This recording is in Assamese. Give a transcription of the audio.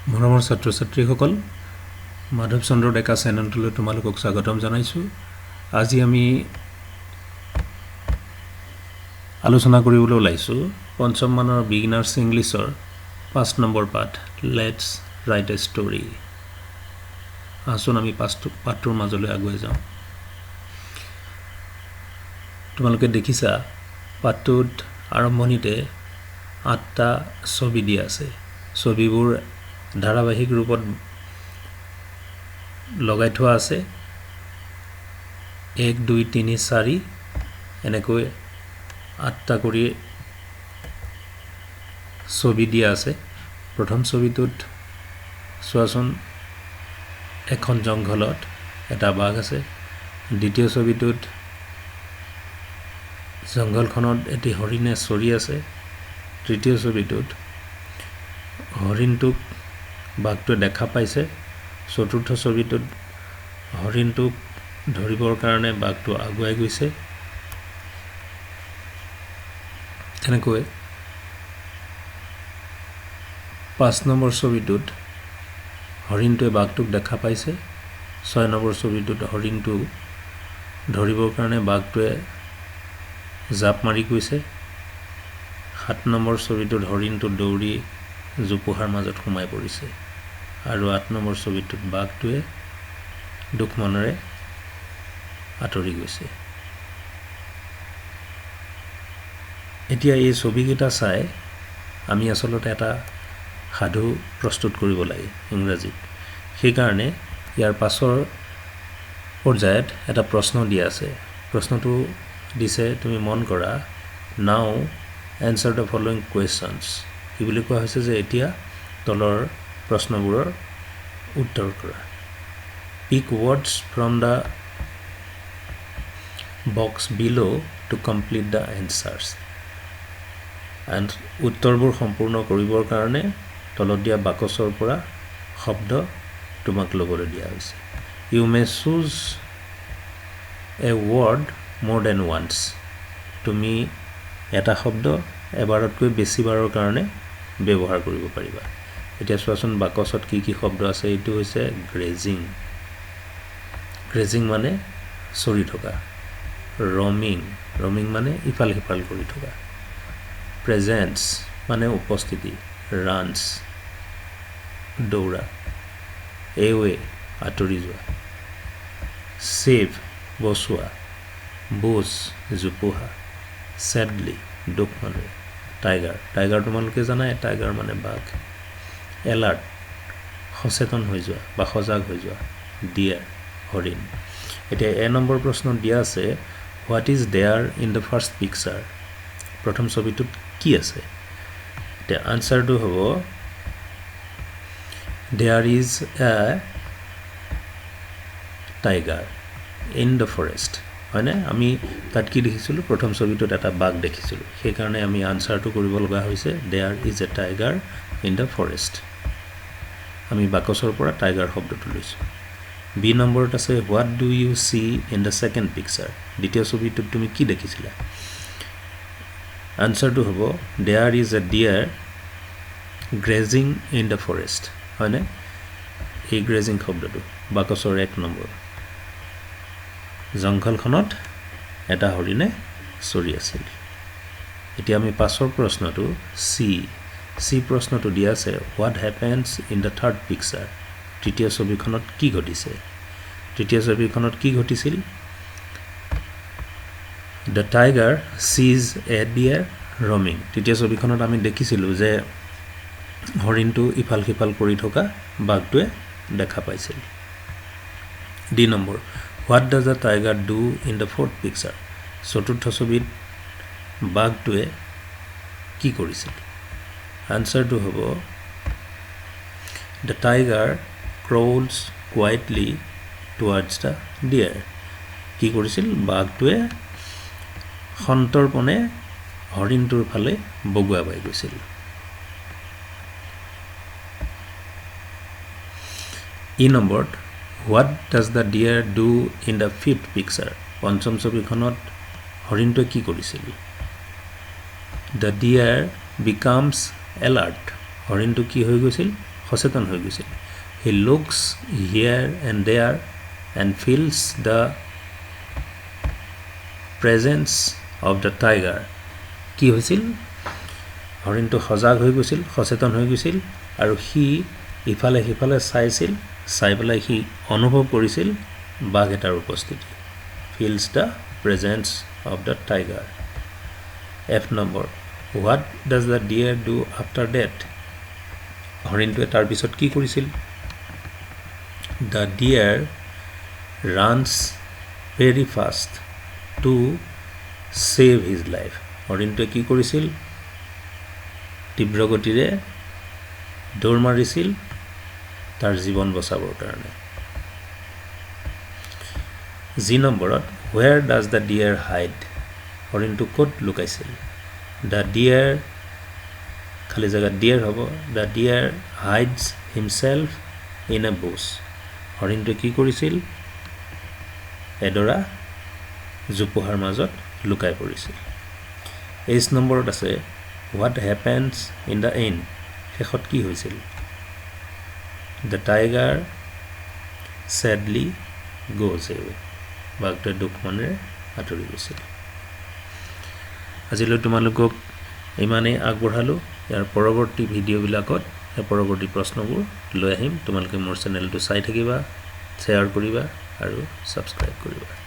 মৰমৰ ছাত্ৰ ছাত্ৰীসকল, মাধৱ চন্দ্ৰ ডেকা চেনেলটোলৈ তোমালোকক স্বাগতম জনাইছোঁ। আজি আমি আলোচনা কৰিবলৈ ওলাইছোঁ পঞ্চম মানৰ বিগিনাৰ্ছ ইংলিছৰ 5 নম্বৰ পাঠ, লেটছ ৰাইট এ ষ্টৰী। আচোন আমি পাঠটোৰ মাজলৈ আগুৱাই যাওঁ। তোমালোকে দেখিছা পাঠটোত আৰম্ভণিতে 8টা ছবি দিয়া আছে। ছবিবোৰ ধাৰাবাহিক ৰূপত লগাই থোৱা আছে। 1 2 3 4 এনেকৈ 8টা কৰি ছবি দিয়া আছে। প্ৰথম ছবিটোত চোৱাচোন, এখন জংঘলত এটা বাঘ আছে। দ্বিতীয় ছবিটোত জংঘলখনত এটি হৰিণে চৰি আছে। তৃতীয় ছবিটোত হৰিণটোক বাঘটোৱে দেখা পাইছে। চতুৰ্থ ছবিটোত হৰিণটোক ধৰিবৰ কাৰণে বাঘটো আগুৱাই গৈছে। তেনেকৈ 5 নম্বৰ ছবিটোত হৰিণটোৱে বাঘটোক দেখা পাইছে। 6 নম্বৰ ছবিটোত হৰিণটো ধৰিবৰ কাৰণে বাঘটোৱে জাপ মাৰি গৈছে। 7 নম্বৰ ছবিটোত হৰিণটো দৌৰি জোপোহাৰ মাজত সোমাই পৰিছে। আৰু 8 নম্বৰ ছবিটোত বাঘটোৱে দুখ মনেৰে আঁতৰি গৈছে। এতিয়া এই ছবিকেইটা চাই আমি আচলতে এটা সাধু প্ৰস্তুত কৰিব লাগে ইংৰাজীত। সেইকাৰণে ইয়াৰ পাছৰ পৰ্যায়ত এটা প্ৰশ্ন দিয়া আছে। প্ৰশ্নটো দিছে, তুমি মন কৰা, নাও এনচাৰ দ্য ফলোয়িং কুৱেশ্যনছ। কি বুলি কোৱা হৈছে যে এতিয়া তলৰ প্ৰশ্নবোৰৰ উত্তৰ কৰা। Pick words from the box below to complete the answers. And উত্তৰবোৰ সম্পূৰ্ণ কৰিবৰ কাৰণে তলত দিয়া বাকচৰ পৰা শব্দ তোমাক ল'বলৈ দিয়া হৈছে। You may choose a word মোৰ দেন ওৱান্স। তুমি এটা শব্দ এবাৰতকৈ বেছিবাৰৰ কাৰণে ব্যৱহাৰ কৰিব পাৰিবা। এতিয়া চোৱাচোন বাকচত কি কি শব্দ আছে। এইটো হৈছে গ্ৰেজিং। গ্ৰেজিং মানে চৰি থকা। ৰমিং, ৰমিং মানে ইফাল সিফাল কৰি থকা। প্ৰেজেন্স মানে উপস্থিতি। ৰানছ দৌৰা। এৱে আঁতৰি যোৱা। ছেভ বচোৱা। বুজ জোপোহা। ছেডলি দুখ মানে। টাইগাৰ, টাইগাৰ তোমালোকে জানাই, টাইগাৰ মানে বাঘ। এলাৰ্ট সচেতন হৈ যোৱা বা সজাগ হৈ যোৱা। ডিয়াৰ হৰিণ। এতিয়া এ নম্বৰ প্ৰশ্ন দিয়া আছে, what is there in the first picture. প্ৰথম ছবিটোত কি আছে? এতিয়া আনচাৰটো হ'ব there is a tiger in the forest. হয়নে? আমি তাত কি দেখিছিলোঁ? প্ৰথম ছবিটোত এটা বাঘ দেখিছিলোঁ। সেইকাৰণে আমি আনচাৰটো কৰিব লগা হৈছে there is a tiger in the forest. আমি বাকচৰ পৰা টাইগাৰ শব্দটো লৈছোঁ। বি নম্বৰত আছে, what do you see in the second picture. দ্বিতীয় ছবিটোত তুমি কি দেখিছিলা? আনচাৰটো হ'ব there is a deer grazing in the forest. হয়নে? এই গ্ৰেজিং শব্দটো বাকচৰ 1 নম্বৰ। জংঘলখনত এটা হৰিণে চৰি আছিল। এতিয়া আমি পাছৰ প্ৰশ্নটো চি প্ৰশ্নটো দিয়া আছে, what happens in the third picture. তৃতীয় ছবিখনত কি ঘটিছে? তৃতীয় ছবিখনত কি ঘটিছিল? The tiger cheese A dear roaming. তৃতীয় ছবিখনত আমি দেখিছিলোঁ যে হৰিণটো ইফাল সিফাল কৰি থকা বাঘটোৱে দেখা পাইছিল। D number, what does the tiger do in the fourth picture. চতুৰ্থ ছবিত বাঘটোৱে কি কৰিছিল? আনচাৰটো হ'ব the tiger crawls quietly towards the deer. কি কৰিছিল? বাঘটোৱে সন্তৰ্পণে হৰিণটোৰ ফালে বগুৱা বাই গৈছিল। ই নম্বৰত, what does the deer do in the fifth picture. পঞ্চম ছবিখনত হৰিণটোৱে কি কৰিছিল? The deer becomes alert. হৰিণটো কি হৈ গৈছিল? সচেতন হৈ গৈছিল he looks here and there and feels the presence of the tiger কি হৈছিল হৰিণটো সজাগ হৈ গৈছিল সচেতন হৈ গৈছিল আৰু সি ইফালে সিফালে চাইছিল চাই পেলাই সি অনুভৱ কৰিছিল বাঘ এটাৰ উপস্থিতি feels the presence of the tiger. F number. What does the deer do after that? হৰিণটোৱে তাৰ পিছত কি কৰিছিল The deer runs very fast to save his life. হৰিণটোৱে কি কৰিছিল তীব্ৰ গতিৰে দৌৰ মাৰিছিল তাৰ জীৱন বচাবৰ কাৰণে জি নম্বৰত where does the deer hide হৰিণটো ক'ত লুকাইছিল the deer খালি জায়গা deer হ'ব the deer hides himself in a bush হৰিণটো কি কৰিছিল এডৰা জোপোহাৰ মাজত লুকাই পৰিছিল এইচ নম্বৰত আছে what happens in the end শেষত কি হৈছিল the tiger sadly goes away বাঘটোৱে দুখ মনেৰে আঁতৰি গৈছিল আজিলৈ তোমালোকক ইমানেই আগবঢ়ালোঁ ইয়াৰ পৰৱৰ্তী ভিডিঅ'বিলাকত এই পৰৱৰ্তী প্ৰশ্নবোৰ লৈ আহিম তোমালোকে মোৰ চেনেলটো চাই থাকিবা শ্বেয়াৰ কৰিবা আৰু ছাবস্ক্ৰাইব কৰিবা